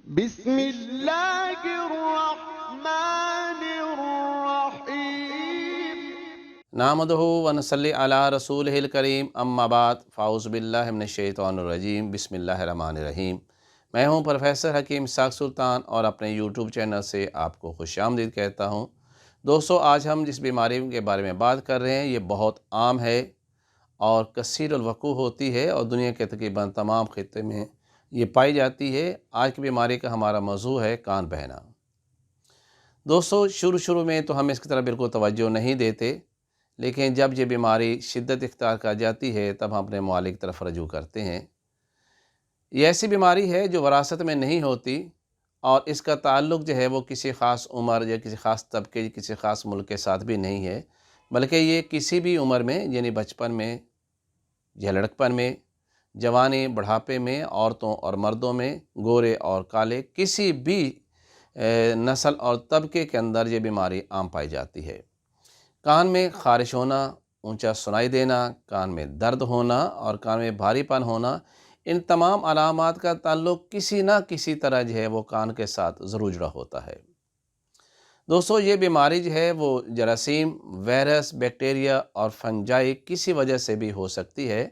بسم اللہ الرحمن الرحیم نحمدہ ونصلی علی رسولہ الکریم اما بعد فاعوذ باللہ من الشیطان الرجیم بسم اللہ الرحمن الرحیم۔ میں ہوں پروفیسر حکیم اسحاق سلطان اور اپنے یوٹیوب چینل سے آپ کو خوش آمدید کہتا ہوں۔ دوستو، آج ہم جس بیماری کے بارے میں بات کر رہے ہیں یہ بہت عام ہے اور کثیر الوقوع ہوتی ہے اور دنیا کے تقریباً تمام خطے میں یہ پائی جاتی ہے۔ آج کی بیماری کا ہمارا موضوع ہے کان بہنا۔ دوستو، شروع میں تو ہم اس کی طرف بالکل توجہ نہیں دیتے، لیکن جب یہ بیماری شدت اختیار کر جاتی ہے تب ہم اپنے معالج کی طرف رجوع کرتے ہیں۔ یہ ایسی بیماری ہے جو وراثت میں نہیں ہوتی اور اس کا تعلق جو ہے وہ کسی خاص عمر یا کسی خاص طبقے کسی خاص ملک کے ساتھ بھی نہیں ہے، بلکہ یہ کسی بھی عمر میں یعنی بچپن میں یا لڑکپن میں، جوانی بڑھاپے میں، عورتوں اور مردوں میں، گورے اور کالے، کسی بھی نسل اور طبقے کے اندر یہ بیماری عام پائی جاتی ہے۔ کان میں خارش ہونا، اونچا سنائی دینا، کان میں درد ہونا اور کان میں بھاری پن ہونا، ان تمام علامات کا تعلق کسی نہ کسی طرح جو ہے وہ کان کے ساتھ ضرور جڑا ہوتا ہے۔ دوستو، یہ بیماری جو ہے وہ جراثیم، وائرس، بیکٹیریا اور فنجائی کسی وجہ سے بھی ہو سکتی ہے،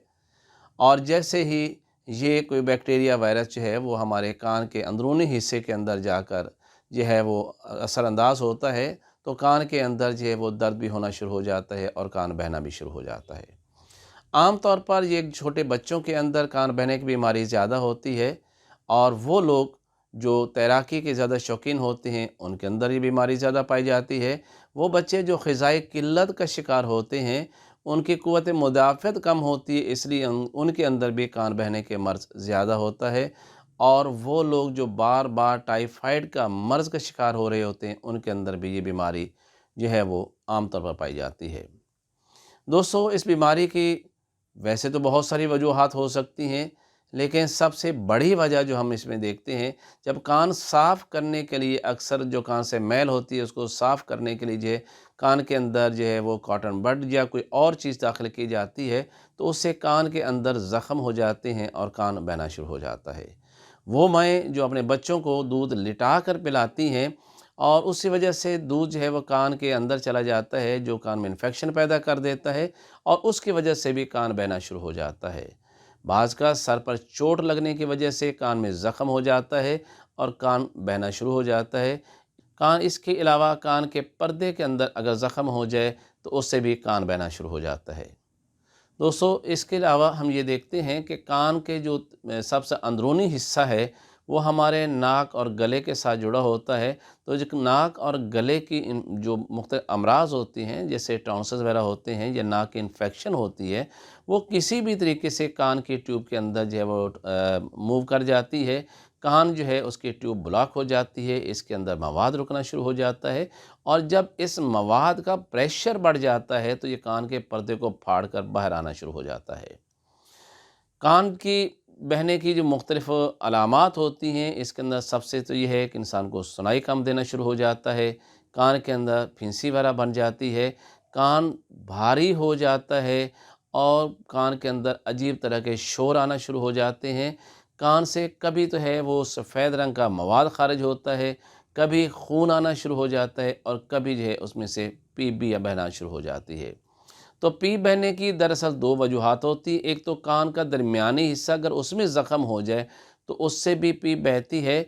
اور جیسے ہی یہ کوئی بیکٹیریا وائرس جو ہے وہ ہمارے کان کے اندرونی حصے کے اندر جا کر جو ہے وہ اثر انداز ہوتا ہے تو کان کے اندر جو ہے وہ درد بھی ہونا شروع ہو جاتا ہے اور کان بہنا بھی شروع ہو جاتا ہے۔ عام طور پر یہ چھوٹے بچوں کے اندر کان بہنے کی بیماری زیادہ ہوتی ہے، اور وہ لوگ جو تیراکی کے زیادہ شوقین ہوتے ہیں ان کے اندر یہ بیماری زیادہ پائی جاتی ہے۔ وہ بچے جو غذائی قلت کا شکار ہوتے ہیں، ان کی قوت مدافعت کم ہوتی ہے، اس لیے ان کے اندر بھی کان بہنے کے مرض زیادہ ہوتا ہے، اور وہ لوگ جو بار بار ٹائیفائڈ کا مرض کا شکار ہو رہے ہوتے ہیں ان کے اندر بھی یہ بیماری جو ہے وہ عام طور پر پائی جاتی ہے۔ دوستو، اس بیماری کی ویسے تو بہت ساری وجوہات ہو سکتی ہیں، لیکن سب سے بڑی وجہ جو ہم اس میں دیکھتے ہیں، جب کان صاف کرنے کے لیے اکثر جو کان سے میل ہوتی ہے اس کو صاف کرنے کے لیے جو ہے کان کے اندر جو ہے وہ کاٹن بڈ یا کوئی اور چیز داخل کی جاتی ہے تو اس سے کان کے اندر زخم ہو جاتے ہیں اور کان بہنا شروع ہو جاتا ہے۔ وہ مائیں جو اپنے بچوں کو دودھ لٹا کر پلاتی ہیں اور اسی وجہ سے دودھ جو ہے وہ کان کے اندر چلا جاتا ہے، جو کان میں انفیکشن پیدا کر دیتا ہے اور اس کی وجہ سے بھی کان بہنا شروع ہو جاتا ہے۔ بعض کا سر پر چوٹ لگنے کی وجہ سے کان میں زخم ہو جاتا ہے اور کان بہنا شروع ہو جاتا ہے۔ اس کے علاوہ کان کے پردے کے اندر اگر زخم ہو جائے تو اس سے بھی کان بہنا شروع ہو جاتا ہے۔ دوستو، اس کے علاوہ ہم یہ دیکھتے ہیں کہ کان کے جو سب سے اندرونی حصہ ہے وہ ہمارے ناک اور گلے کے ساتھ جڑا ہوتا ہے، تو جو ناک اور گلے کی جو مختلف امراض ہوتی ہیں جیسے ٹانسلز وغیرہ ہوتے ہیں یا ناک کی انفیکشن ہوتی ہے، وہ کسی بھی طریقے سے کان کی ٹیوب کے اندر جو ہے وہ موو کر جاتی ہے، کان جو ہے اس کی ٹیوب بلاک ہو جاتی ہے، اس کے اندر مواد رکنا شروع ہو جاتا ہے، اور جب اس مواد کا پریشر بڑھ جاتا ہے تو یہ کان کے پردے کو پھاڑ کر باہر آنا شروع ہو جاتا ہے۔ کان کی بہنے کی جو مختلف علامات ہوتی ہیں، اس کے اندر سب سے تو یہ ہے کہ انسان کو سنائی کم دینا شروع ہو جاتا ہے، کان کے اندر پھنسی وغیرہ بن جاتی ہے، کان بھاری ہو جاتا ہے اور کان کے اندر عجیب طرح کے شور آنا شروع ہو جاتے ہیں، کان سے کبھی تو ہے وہ سفید رنگ کا مواد خارج ہوتا ہے، کبھی خون آنا شروع ہو جاتا ہے اور کبھی جو ہے اس میں سے پیپ بھی بہنا شروع ہو جاتی ہے۔ تو پیپ بہنے کی دراصل دو وجوہات ہوتی، ایک تو کان کا درمیانی حصہ اگر اس میں زخم ہو جائے تو اس سے بھی پیپ بہتی ہے،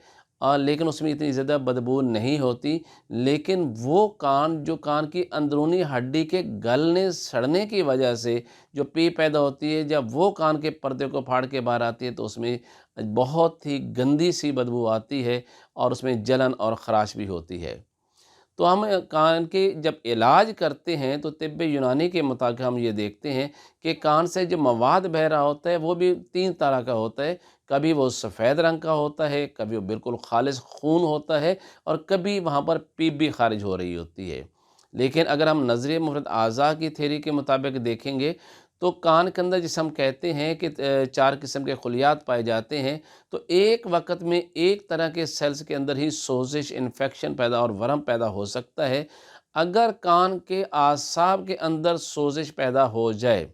لیکن اس میں اتنی زیادہ بدبو نہیں ہوتی، لیکن وہ جو کان کی اندرونی ہڈی کے گلنے سڑنے کی وجہ سے جو پیپ پیدا ہوتی ہے، جب وہ کان کے پردے کو پھاڑ کے باہر آتی ہے تو اس میں بہت ہی گندی سی بدبو آتی ہے اور اس میں جلن اور خراش بھی ہوتی ہے۔ تو ہم کان کے جب علاج کرتے ہیں تو طب یونانی کے مطابق ہم یہ دیکھتے ہیں کہ کان سے جو مواد بہہ رہا ہوتا ہے وہ بھی تین طرح کا ہوتا ہے، کبھی وہ سفید رنگ کا ہوتا ہے، کبھی وہ بالکل خالص خون ہوتا ہے، اور کبھی وہاں پر پیپ بھی خارج ہو رہی ہوتی ہے۔ لیکن اگر ہم نظریہ مفرد اعضاء کی تھیوری کے مطابق دیکھیں گے تو کان کے اندر جسے ہم کہتے ہیں کہ 4 قسم کے خلیات پائے جاتے ہیں، تو ایک وقت میں ایک طرح کے سیلز کے اندر ہی سوزش، انفیکشن پیدا اور ورم پیدا ہو سکتا ہے۔ اگر کان کے اعصاب کے اندر سوزش پیدا ہو جائے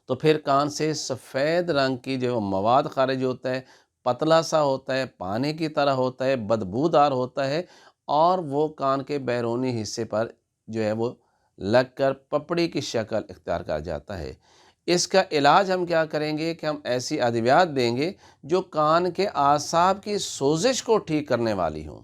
تو پھر کان سے سفید رنگ کی جو مواد خارج ہوتا ہے، پتلا سا ہوتا ہے، پانی کی طرح ہوتا ہے، بدبودار ہوتا ہے، اور وہ کان کے بیرونی حصے پر جو ہے وہ لگ کر پپڑی کی شکل اختیار کر جاتا ہے۔ اس کا علاج ہم کیا کریں گے کہ ہم ایسی ادویات دیں گے جو کان کے اعصاب کی سوزش کو ٹھیک کرنے والی ہوں۔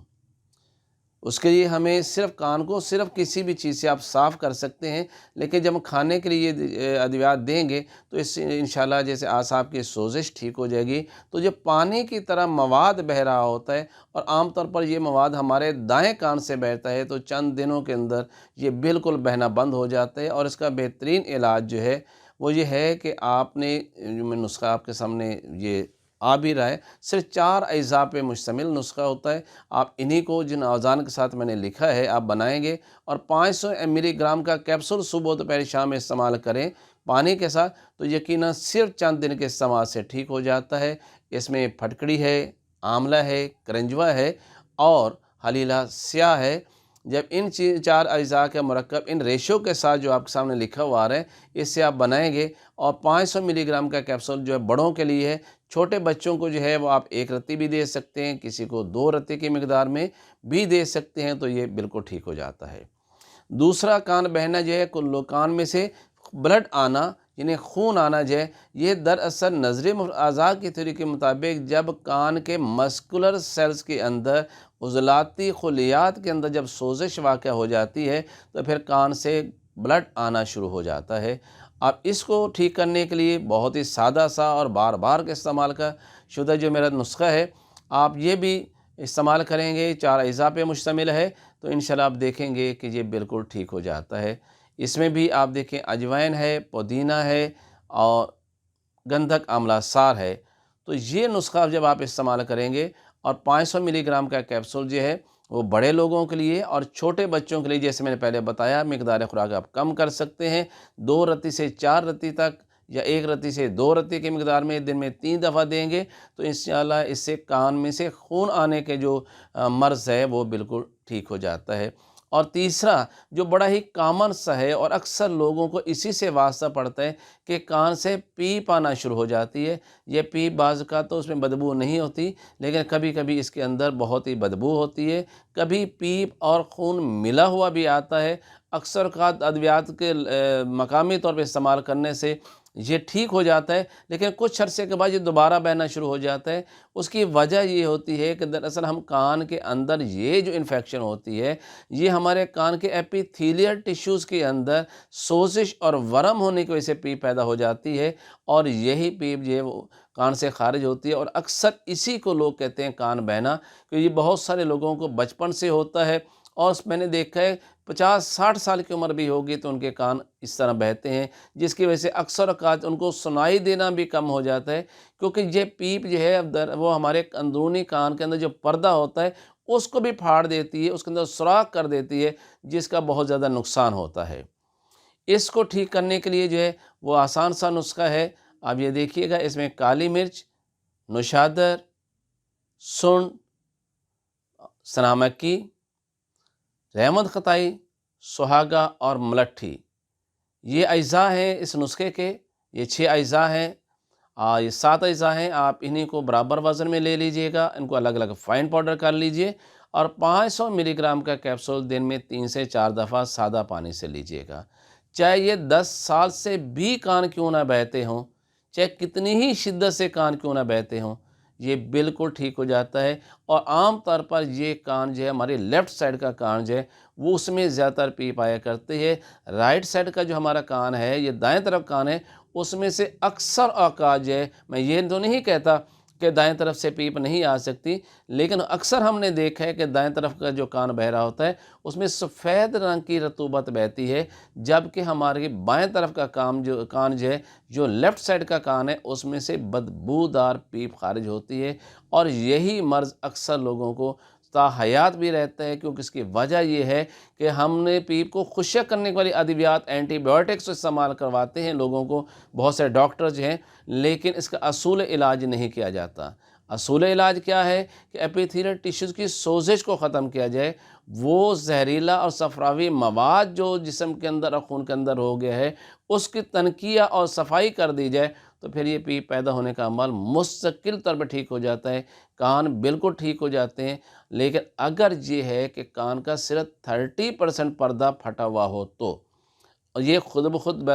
اس کے لیے ہمیں صرف کان کو صرف کسی بھی چیز سے آپ صاف کر سکتے ہیں، لیکن جب ہم کھانے کے لیے ادویات دیں گے تو اس سے انشاءاللہ جیسے اعصاب کی سوزش ٹھیک ہو جائے گی۔ تو جو پانی کی طرح مواد بہہ رہا ہوتا ہے، اور عام طور پر یہ مواد ہمارے دائیں کان سے بہتا ہے، تو چند دنوں کے اندر یہ بالکل بہنا بند ہو جاتا ہے۔ اور اس کا بہترین علاج جو ہے وہ یہ ہے کہ آپ نے جو میں نسخہ آپ کے سامنے یہ آ بھی رہا ہے، صرف 4 اجزاء پہ مشتمل نسخہ ہوتا ہے۔ آپ انہی کو جن اوزان کے ساتھ میں نے لکھا ہے آپ بنائیں گے، اور 500 ملی گرام کا کیپسول صبح دوپہر شام میں استعمال کریں پانی کے ساتھ، تو یقیناً صرف چند دن کے استعمال سے ٹھیک ہو جاتا ہے۔ اس میں پھٹکڑی ہے، آملہ ہے، کرنجوا ہے اور ہلیلہ سیاہ ہے۔ جب ان 4 اجزاء کا مرکب ان ریشو کے ساتھ جو آپ کے سامنے لکھا ہوا آ رہا ہے، اس سے آپ بنائیں گے، اور 500 ملی گرام کا کیپسول جو ہے بڑوں کے لیے ہے، چھوٹے بچوں کو جو ہے وہ آپ 1 رتی بھی دے سکتے ہیں، کسی کو 2 رتی کی مقدار میں بھی دے سکتے ہیں، تو یہ بالکل ٹھیک ہو جاتا ہے۔ دوسرا کان بہنا جو ہے، کان میں سے بلڈ آنا یعنی خون آنا جو ہے، یہ دراصل نظری اعضاء کی تھیوری کے مطابق جب کان کے مسکولر سیلز کے اندر عضلاتی خلیات کے اندر جب سوزش واقع ہو جاتی ہے تو پھر کان سے بلڈ آنا شروع ہو جاتا ہے۔ اب اس کو ٹھیک کرنے کے لیے بہت ہی سادہ سا اور بار بار کے استعمال کا شدہ جو میرا نسخہ ہے، آپ یہ بھی استعمال کریں گے، 4 اجزاء پہ مشتمل ہے، تو انشاءاللہ آپ دیکھیں گے کہ یہ بالکل ٹھیک ہو جاتا ہے۔ اس میں بھی آپ دیکھیں اجوائن ہے، پودینہ ہے اور گندھک آملہ سار ہے۔ تو یہ نسخہ جب آپ استعمال کریں گے، اور 500 ملی گرام کا کیپسول جو ہے وہ بڑے لوگوں کے لیے، اور چھوٹے بچوں کے لیے جیسے میں نے پہلے بتایا مقدار خوراک آپ کم کر سکتے ہیں، 2 رتی سے 4 رتی تک، یا 1 رتی سے 2 رتی کی مقدار میں دن میں 3 دفعہ دیں گے، تو انشاءاللہ اس سے کان میں سے خون آنے کے جو مرض ہے وہ بالکل ٹھیک ہو جاتا ہے۔ اور تیسرا جو بڑا ہی کامن سا ہے اور اکثر لوگوں کو اسی سے واسطہ پڑتا ہے کہ کان سے پیپ آنا شروع ہو جاتی ہے۔ یہ پیپ بعض کا تو اس میں بدبو نہیں ہوتی، لیکن کبھی کبھی اس کے اندر بہت ہی بدبو ہوتی ہے، کبھی پیپ اور خون ملا ہوا بھی آتا ہے۔ اکثر اوقات ادویات کے مقامی طور پہ استعمال کرنے سے یہ ٹھیک ہو جاتا ہے، لیکن کچھ عرصے کے بعد یہ دوبارہ بہنا شروع ہو جاتا ہے۔ اس کی وجہ یہ ہوتی ہے کہ دراصل ہم کان کے اندر یہ جو انفیکشن ہوتی ہے، یہ ہمارے کان کے ایپیتھیلیل ٹیشوز کے اندر سوزش اور ورم ہونے کی وجہ سے پیپ پیدا ہو جاتی ہے، اور یہی پیپ جو ہے وہ کان سے خارج ہوتی ہے، اور اکثر اسی کو لوگ کہتے ہیں کان بہنا، کہ یہ بہت سارے لوگوں کو بچپن سے ہوتا ہے، اور میں نے دیکھا ہے 50-60 سال کی عمر بھی ہوگی تو ان کے کان اس طرح بہتے ہیں، جس کی وجہ سے اکثر اوقات ان کو سنائی دینا بھی کم ہو جاتا ہے، کیونکہ یہ پیپ جو ہے وہ ہمارے اندرونی کان کے اندر جو پردہ ہوتا ہے اس کو بھی پھاڑ دیتی ہے، اس کے اندر سوراخ کر دیتی ہے، جس کا بہت زیادہ نقصان ہوتا ہے۔ اس کو ٹھیک کرنے کے لیے جو ہے وہ آسان سا نسخہ ہے، آپ یہ دیکھیے گا، اس میں کالی مرچ، نوشادر، سنڈ، سنا مکی، رحمت خطائی، سہاگا اور ملٹھی، یہ اجزاء ہیں اس نسخے کے۔ یہ 6 اجزاء ہیں، یہ 7 اجزاء ہیں۔ آپ انہی کو برابر وزن میں لے لیجئے گا، ان کو الگ الگ فائن پاؤڈر کر لیجئے، اور 500 ملی گرام کا کیپسول دن میں 3 سے 4 دفعہ سادہ پانی سے لیجئے گا۔ چاہے یہ 10 سال سے بھی کان کیوں نہ بہتے ہوں، چاہے کتنی ہی شدت سے کان کیوں نہ بہتے ہوں، یہ بالکل ٹھیک ہو جاتا ہے۔ اور عام طور پر یہ کان جو ہے ہماری لیفٹ سائڈ کا کان جو ہے وہ اس میں زیادہ تر پیپ آیا کرتے ہیں۔ رائٹ سائڈ کا جو ہمارا کان ہے، یہ دائیں طرف کان ہے، اس میں سے اکثر اوقات جو ہے، میں یہ تو نہیں کہتا کہ دائیں طرف سے پیپ نہیں آ سکتی، لیکن اکثر ہم نے دیکھا ہے کہ دائیں طرف کا جو کان بہہ رہا ہوتا ہے اس میں سفید رنگ کی رطوبت بہتی ہے، جبکہ ہماری بائیں طرف کا کان جو ہے، جو لیفٹ سائڈ کا کان ہے، اس میں سے بدبودار پیپ خارج ہوتی ہے، اور یہی مرض اکثر لوگوں کو تا حیات بھی رہتا ہے، کیونکہ اس کی وجہ یہ ہے کہ ہم نے پیپ کو خشک کرنے والی ادویات اینٹی بائیوٹکس استعمال کرواتے ہیں لوگوں کو، بہت سے ڈاکٹر جو ہیں، لیکن اس کا اصول علاج نہیں کیا جاتا۔ اصول علاج کیا ہے کہ ایپیتھیلیل ٹیشوز کی سوزش کو ختم کیا جائے، وہ زہریلا اور صفراوی مواد جو جسم کے اندر اور خون کے اندر ہو گیا ہے اس کی تنقیہ اور صفائی کر دی جائے، تو پھر یہ پیپ پیدا ہونے کا عمل مستقل طور پر ٹھیک ہو جاتا ہے، کان بالکل ٹھیک ہو جاتے ہیں۔ لیکن اگر یہ ہے کہ کان کا صرف 30% پردہ پھٹا ہوا ہو تو یہ خود بخود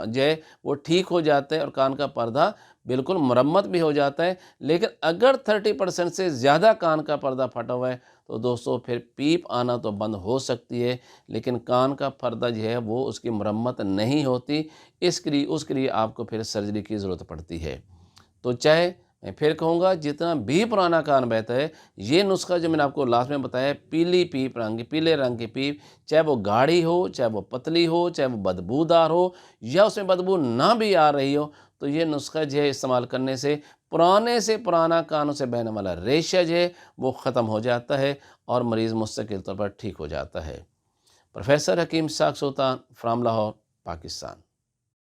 جو ہے وہ ٹھیک ہو جاتا ہے اور کان کا پردہ بالکل مرمت بھی ہو جاتا ہے۔ لیکن اگر 30% سے زیادہ کان کا پردہ پھٹا ہوا ہے تو دوستو پھر پیپ آنا تو بند ہو سکتی ہے، لیکن کان کا پردہ جو ہے وہ اس کی مرمت نہیں ہوتی، اس کے لیے آپ کو پھر سرجری کی ضرورت پڑتی ہے۔ تو چاہے میں پھر کہوں گا جتنا بھی پرانا کان بہتا ہے، یہ نسخہ جو میں نے آپ کو لاسٹ میں بتایا پیلی پیپ پیلے رنگ کی پیپ، چاہے وہ گاڑھی ہو، چاہے وہ پتلی ہو، چاہے وہ بدبودار ہو یا اس میں بدبو نہ بھی آ رہی ہو، تو یہ نسخہ جو ہے استعمال کرنے سے پرانے سے پرانا کانوں سے بہنے والا ریشہ جو ہے وہ ختم ہو جاتا ہے اور مریض مستقل طور پر ٹھیک ہو جاتا ہے۔ پروفیسر حکیم اسحاق سلطان فرام لاہور، پاکستان۔